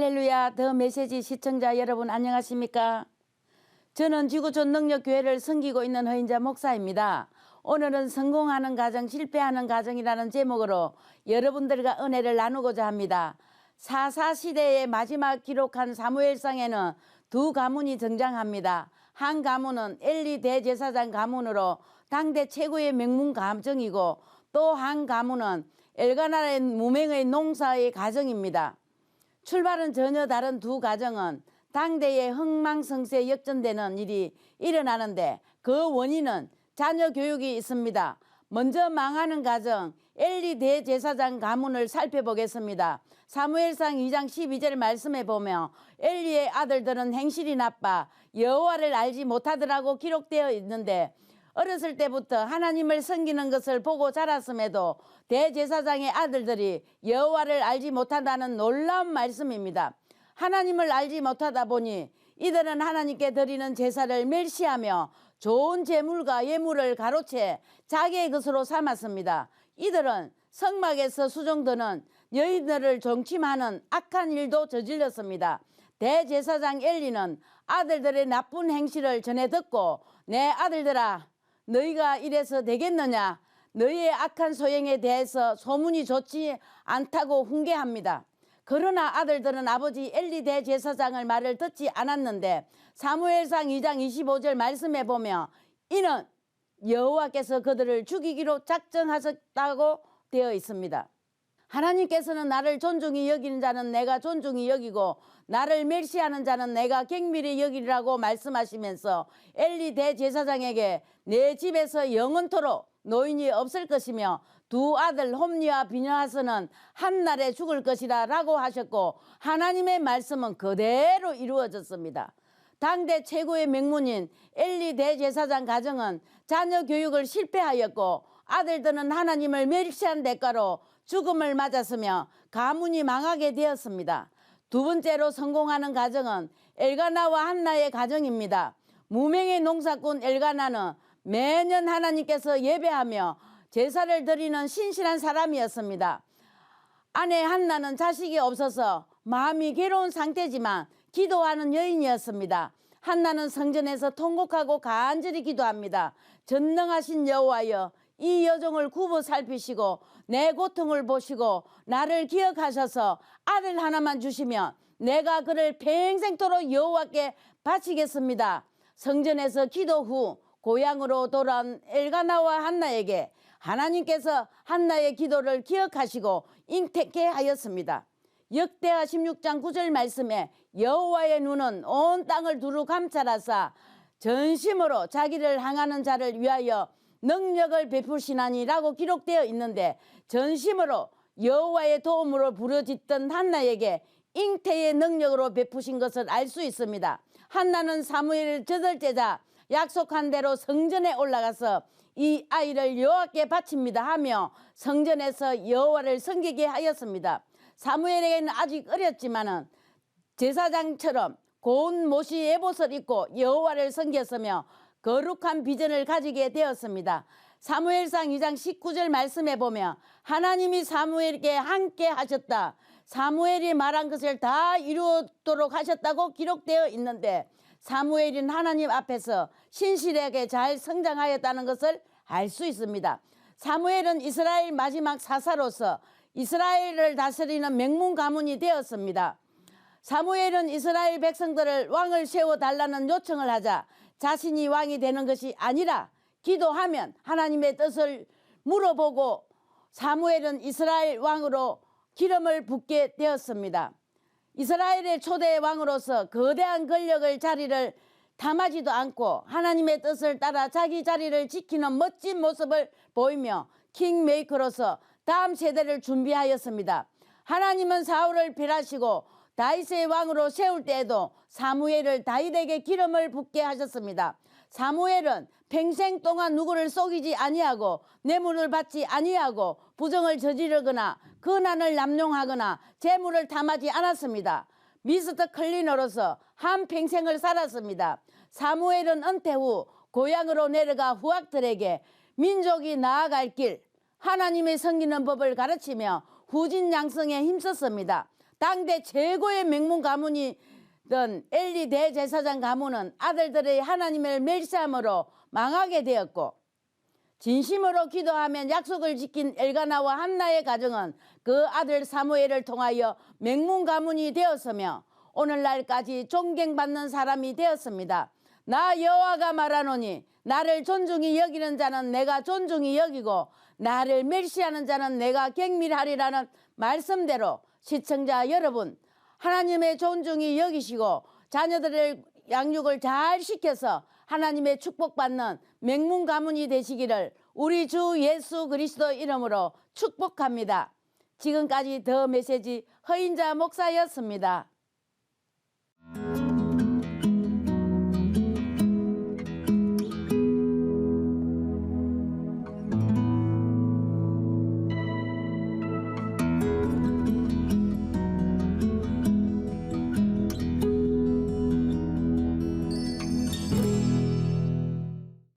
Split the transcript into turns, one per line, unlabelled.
할렐루야, 더 메시지 시청자 여러분 안녕하십니까? 저는 지구촌 능력교회를 섬기고 있는 허인자 목사입니다. 오늘은 성공하는 가정, 실패하는 가정이라는 제목으로 여러분들과 은혜를 나누고자 합니다. 사사시대의 마지막 기록한 사무엘상에는 두 가문이 등장합니다. 한 가문은 엘리 대제사장 가문으로 당대 최고의 명문 가정이고, 또 한 가문은 엘가나의 무명의 농사의 가정입니다. 출발은 전혀 다른 두 가정은 당대의 흥망성쇠 역전되는 일이 일어나는데, 그 원인은 자녀 교육이 있습니다. 먼저 망하는 가정 엘리 대제사장 가문을 살펴보겠습니다. 사무엘상 2장 12절 말씀에 보면 엘리의 아들들은 행실이 나빠 여호와를 알지 못하더라고 기록되어 있는데, 어렸을 때부터 하나님을 섬기는 것을 보고 자랐음에도 대제사장의 아들들이 여호와를 알지 못한다는 놀라운 말씀입니다. 하나님을 알지 못하다 보니 이들은 하나님께 드리는 제사를 멸시하며 좋은 제물과 예물을 가로채 자기의 것으로 삼았습니다. 이들은 성막에서 수종드는 여인들을 종침하는 악한 일도 저질렀습니다. 대제사장 엘리는 아들들의 나쁜 행실을 전해 듣고, 내 아들들아, 너희가 이래서 되겠느냐? 너희의 악한 소행에 대해서 소문이 좋지 않다고 훈계합니다. 그러나 아들들은 아버지 엘리 대제사장의 말을 듣지 않았는데, 사무엘상 2장 25절 말씀에 보면 이는 여호와께서 그들을 죽이기로 작정하셨다고 되어 있습니다. 하나님께서는 나를 존중히 여기는 자는 내가 존중히 여기고 나를 멸시하는 자는 내가 경밀히 여기리라고 말씀하시면서 엘리 대제사장에게 내 집에서 영원토록 노인이 없을 것이며 두 아들 홈니와 비느하스는 한날에 죽을 것이라 라고 하셨고, 하나님의 말씀은 그대로 이루어졌습니다. 당대 최고의 명문인 엘리 대제사장 가정은 자녀 교육을 실패하였고, 아들들은 하나님을 멸시한 대가로 죽음을 맞았으며 가문이 망하게 되었습니다. 두 번째로 성공하는 가정은 엘가나와 한나의 가정입니다. 무명의 농사꾼 엘가나는 매년 하나님께서 예배하며 제사를 드리는 신실한 사람이었습니다. 아내 한나는 자식이 없어서 마음이 괴로운 상태지만 기도하는 여인이었습니다. 한나는 성전에서 통곡하고 간절히 기도합니다. 전능하신 여호와여, 이 여종을 굽어 살피시고 내 고통을 보시고 나를 기억하셔서 아들 하나만 주시면 내가 그를 평생토록 여호와께 바치겠습니다. 성전에서 기도 후 고향으로 돌아온 엘가나와 한나에게 하나님께서 한나의 기도를 기억하시고 잉태케 하였습니다. 역대하 16장 9절 말씀에 여호와의 눈은 온 땅을 두루 감찰하사 전심으로 자기를 향하는 자를 위하여 능력을 베푸시나니라고 기록되어 있는데, 전심으로 여호와의 도움으로 부르짖던 한나에게 잉태의 능력으로 베푸신 것을 알 수 있습니다. 한나는 사무엘 저들째자 약속한 대로 성전에 올라가서 이 아이를 여호와께 바칩니다 하며 성전에서 여호와를 섬기게 하였습니다. 사무엘에게는 아직 어렸지만은 제사장처럼 고운 모시 에봇을 입고 여호와를 섬겼으며 거룩한 비전을 가지게 되었습니다. 사무엘상 2장 19절 말씀에 보면 하나님이 사무엘에게 함께 하셨다, 사무엘이 말한 것을 다 이루도록 하셨다고 기록되어 있는데, 사무엘은 하나님 앞에서 신실하게 잘 성장하였다는 것을 알 수 있습니다. 사무엘은 이스라엘 마지막 사사로서 이스라엘을 다스리는 명문 가문이 되었습니다. 사무엘은 이스라엘 백성들을 왕을 세워달라는 요청을 하자 자신이 왕이 되는 것이 아니라 기도하면 하나님의 뜻을 물어보고 사무엘은 이스라엘 왕으로 기름을 붓게 되었습니다. 이스라엘의 초대 왕으로서 거대한 권력을 자리를 탐하지도 않고 하나님의 뜻을 따라 자기 자리를 지키는 멋진 모습을 보이며 킹메이커로서 다음 세대를 준비하였습니다. 하나님은 사울을 멸하시고 다윗의 왕으로 세울 때에도 사무엘을 다윗에게 기름을 붓게 하셨습니다. 사무엘은 평생 동안 누구를 속이지 아니하고 뇌물을 받지 아니하고 부정을 저지르거나 권한을 남용하거나 재물을 탐하지 않았습니다. 미스터 클리너로서 한평생을 살았습니다. 사무엘은 은퇴 후 고향으로 내려가 후학들에게 민족이 나아갈 길, 하나님의 섬기는 법을 가르치며 후진 양성에 힘썼습니다. 당대 최고의 명문 가문이던 엘리 대제사장 가문은 아들들의 하나님을 멸시함으로 망하게 되었고, 진심으로 기도하면 약속을 지킨 엘가나와 한나의 가정은 그 아들 사무엘을 통하여 명문 가문이 되었으며 오늘날까지 존경받는 사람이 되었습니다. 나 여호와가 말하노니 나를 존중히 여기는 자는 내가 존중히 여기고 나를 멸시하는 자는 내가 경멸하리라는 말씀대로 시청자 여러분, 하나님의 존중히 여기시고 자녀들의 양육을 잘 시켜서 하나님의 축복받는 명문 가문이 되시기를 우리 주 예수 그리스도 이름으로 축복합니다. 지금까지 더 메시지 허인자 목사였습니다.